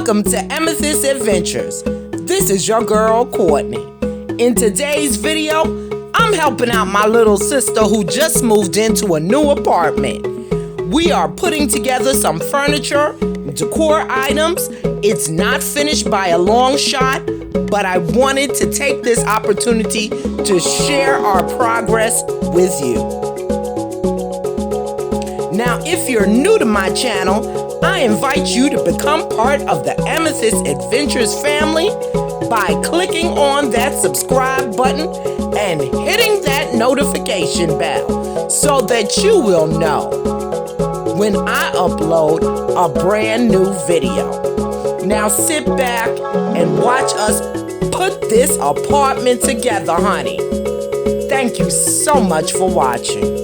Welcome to Amethyst Adventures. This is your girl, Courtney. In today's video, I'm helping out my little sister who just moved into a new apartment. We are putting together some furniture, decor items. It's not finished by a long shot, but I wanted to take this opportunity to share our progress with you. Now, if you're new to my channel, I invite you to become part of the Amethyst Adventures family by clicking on that subscribe button and hitting that notification bell so that you will know when I upload a brand new video. Now sit back and watch us put this apartment together, honey. Thank you so much for watching.